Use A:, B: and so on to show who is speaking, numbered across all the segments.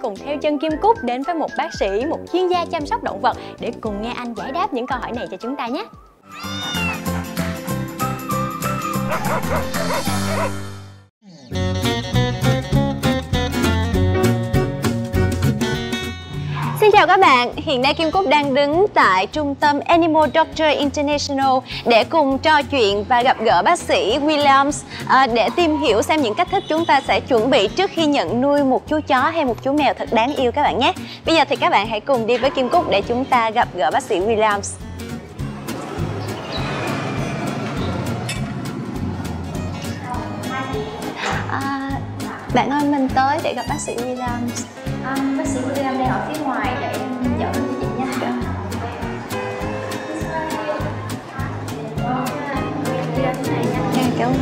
A: cùng theo chân Kim Cúc đến với một bác sĩ, một chuyên gia chăm sóc động vật để cùng nghe anh giải đáp những câu hỏi này cho chúng ta nhé. Xin chào các bạn, hiện nay Kim Cúc đang đứng tại trung tâm Animal Doctor International để cùng trò chuyện và gặp gỡ bác sĩ Williams để tìm hiểu xem những cách thức chúng ta sẽ chuẩn bị trước khi nhận nuôi một chú chó hay một chú mèo thật đáng yêu các bạn nhé. Bây giờ thì các bạn hãy cùng đi với Kim Cúc để chúng ta gặp gỡ bác sĩ Williams. Bạn ơi, mình tới để gặp bác sĩ Williams.
B: Bác sĩ William đang ở phía ngoài để em dẫn đến cho chị nha. Đi ra thế này nha.
A: Dạ, cảm ơn.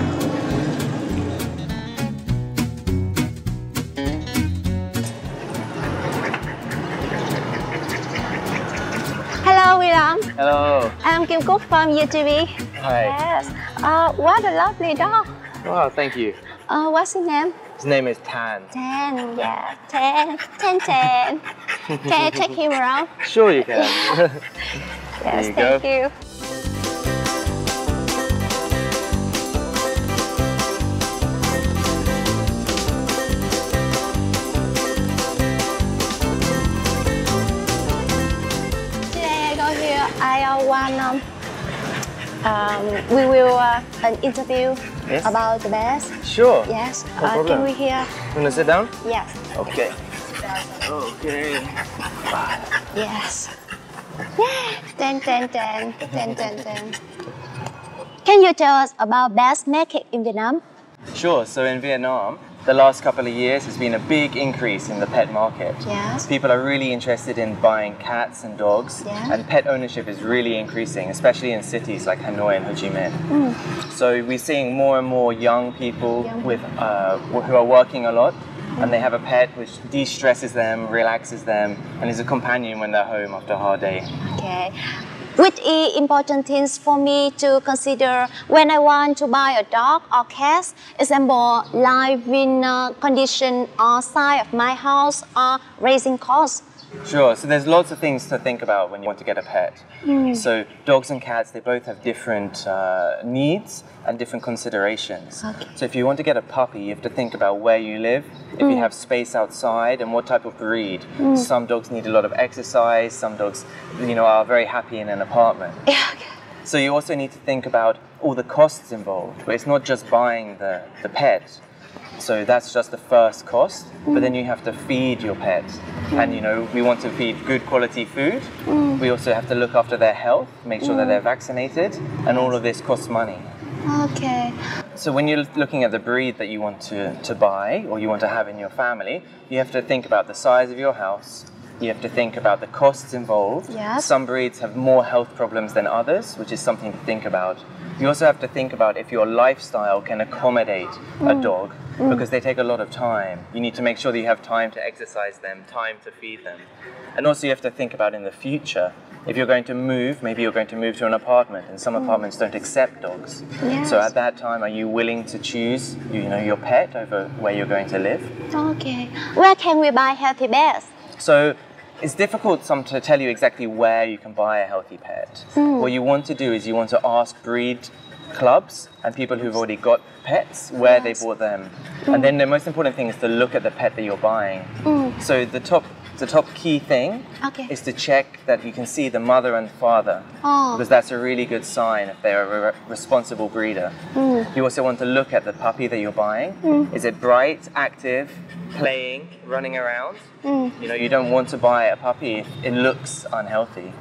A: Hello, William.
C: Hello.
A: I'm Kim Cúc from YouTube.
C: Hi.
A: Yes. What a lovely dog.
C: Wow, thank you.
A: What's his name?
C: His name is Tan.
A: Tan, yeah. Tan. Can I take him around?
C: Sure you can.
A: Yes,
C: you
A: thank
C: go.
A: you. Today I go here. I want we will an interview about the best.
C: Sure.
A: Yes.
C: No problem.
A: Can we hear?
C: You wanna sit down?
A: Yes.
C: Okay. Okay.
A: Yes. Tan. Can you tell us about best market in Vietnam?
C: Sure. So in Vietnam, the last couple of years has been a big increase in the pet market.
A: Yes.
C: People are really interested in buying cats and dogs, and pet ownership is really increasing, especially in cities like Hanoi and Ho Chi Minh. So we're seeing more and more young people with who are working a lot, and they have a pet which de-stresses them, relaxes them, and is a companion when they're home after a hard day.
A: Okay. Which is important things for me to consider when I want to buy a dog or cat? Example, living condition or size of my house or raising costs.
C: Sure, so there's lots of things to think about when you want to get a pet. So dogs and cats, they both have different needs and different considerations.
A: Okay.
C: So if you want to get a puppy, you have to think about where you live, if you have space outside, and what type of breed. Some dogs need a lot of exercise, some dogs, are very happy in an apartment.
A: Yeah, okay.
C: So you also need to think about all the costs involved, but it's not just buying the pet. So that's just the first cost, but then you have to feed your pet. And we want to feed good quality food. We also have to look after their health, make sure that they're vaccinated, and all of this costs money.
A: Okay.
C: So when you're looking at the breed that you want to buy or you want to have in your family, you have to think about the size of your house. You have to think about the costs involved.
A: Yes.
C: Some breeds have more health problems than others, which is something to think about. You also have to think about if your lifestyle can accommodate a dog, because they take a lot of time. You need to make sure that you have time to exercise them, time to feed them. And also you have to think about in the future, if you're going to move, maybe you're going to move to an apartment, and some apartments don't accept dogs.
A: Yes.
C: So at that time, are you willing to choose your pet over where you're going to live?
A: Okay. Where can we buy healthy pets?
C: So it's difficult to tell you exactly where you can buy a healthy pet. What you want to do is you want to ask breed clubs and people who've already got pets where they bought them. And then the most important thing is to look at the pet that you're buying. So the top key thing is to check that you can see the mother and father, because that's a really good sign if they're a responsible breeder. You also want to look at the puppy that you're buying. Is it bright, active, playing, running around? You don't want to buy a puppy if it looks unhealthy.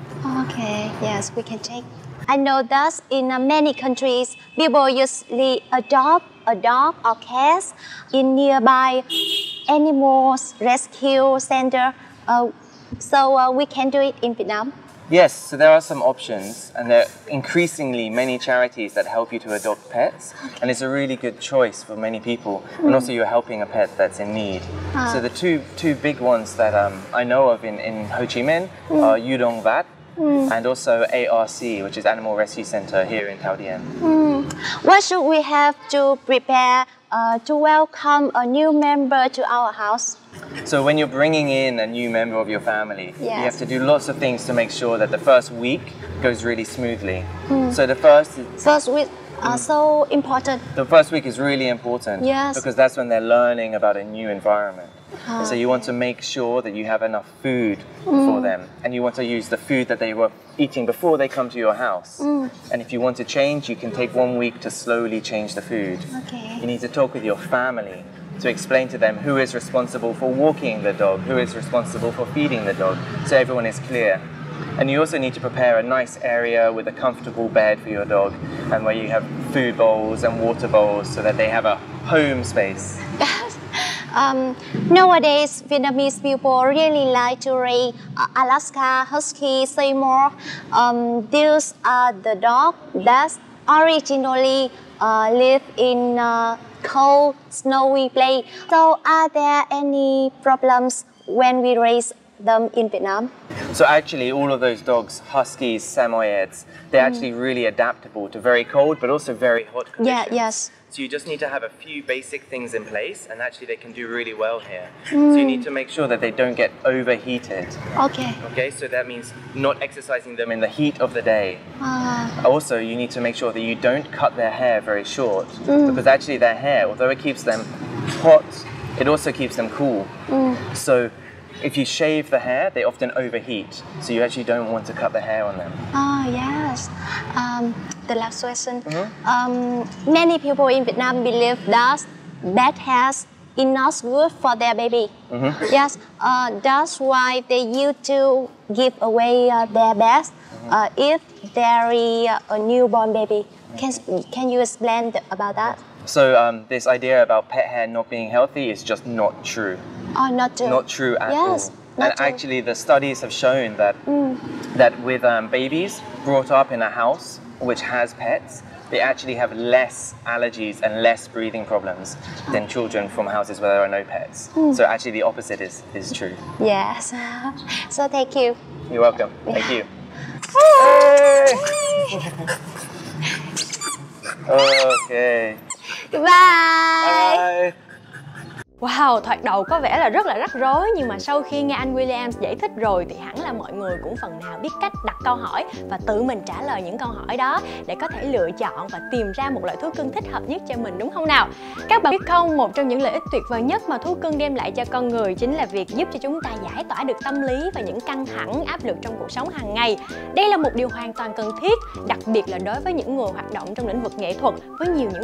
A: Okay, yes, we can check. I know that in many countries, people usually adopt a dog or cat in nearby animals rescue center. So we can do it in Vietnam.
C: Yes, so there are some options, and there are increasingly many charities that help you to adopt pets, and it's a really good choice for many people, and also you're helping a pet that's in need. So the two big ones that I know of in Ho Chi Minh are U Dong Vat and also ARC, which is Animal Rescue Center here in Thao Dien.
A: What should we have to prepare to welcome a new member to our house.
C: So when you're bringing in a new member of your family, you have to do lots of things to make sure that the first week goes really smoothly. So the first
A: week are so important.
C: The first week is really important because that's when they're learning about a new environment. So you want to make sure that you have enough food for them, and you want to use the food that they were eating before they come to your house. And if you want to change, you can take 1 week to slowly change the food. You need to talk with your family to explain to them who is responsible for walking the dog, who is responsible for feeding the dog, so everyone is clear. And you also need to prepare a nice area with a comfortable bed for your dog, and where you have food bowls and water bowls so that they have a home space.
A: Nowadays, Vietnamese people really like to raise Alaska Husky, Seymour. These are the dogs that originally live in cold, snowy place. So, are there any problems when we raise them in Vietnam?
C: So actually, all of those dogs, Huskies, Samoyeds, they're actually really adaptable to very cold, but also very hot conditions. So you just need to have a few basic things in place, and actually they can do really well here. So you need to make sure that they don't get overheated. Okay, so that means not exercising them in the heat of the day. Also, you need to make sure that you don't cut their hair very short, because actually their hair, although it keeps them hot, it also keeps them cool. So if you shave the hair, they often overheat, so you actually don't want to cut the hair on them.
A: The last question. Many people in Vietnam believe that bad hairs is not good for their baby. That's why they used to give away their best if there is a newborn baby. Can you explain about that?
C: So this idea about pet hair not being healthy is just not true.
A: Not true.
C: Not true at all. And actually the studies have shown that that with babies brought up in a house which has pets, they actually have less allergies and less breathing problems than children from houses where there are no pets. So actually the opposite is true.
A: Yes. So thank you.
C: You're welcome. Thank you. Okay.
A: Bye.
C: Bye.
D: Wow, thoạt đầu có vẻ là rất là rắc rối, nhưng mà sau khi nghe anh William giải thích rồi thì hẳn là mọi người cũng phần nào biết cách đặt câu hỏi và tự mình trả lời những câu hỏi đó để có thể lựa chọn và tìm ra một loại thú cưng thích hợp nhất cho mình, đúng không nào? Các bạn biết không, một trong những lợi ích tuyệt vời nhất mà thú cưng đem lại cho con người chính là việc giúp cho chúng ta giải tỏa được tâm lý và những căng thẳng, áp lực trong cuộc sống hàng ngày. Đây là một điều hoàn toàn cần thiết, đặc biệt là đối với những người hoạt động trong lĩnh vực nghệ thuật với nhiều những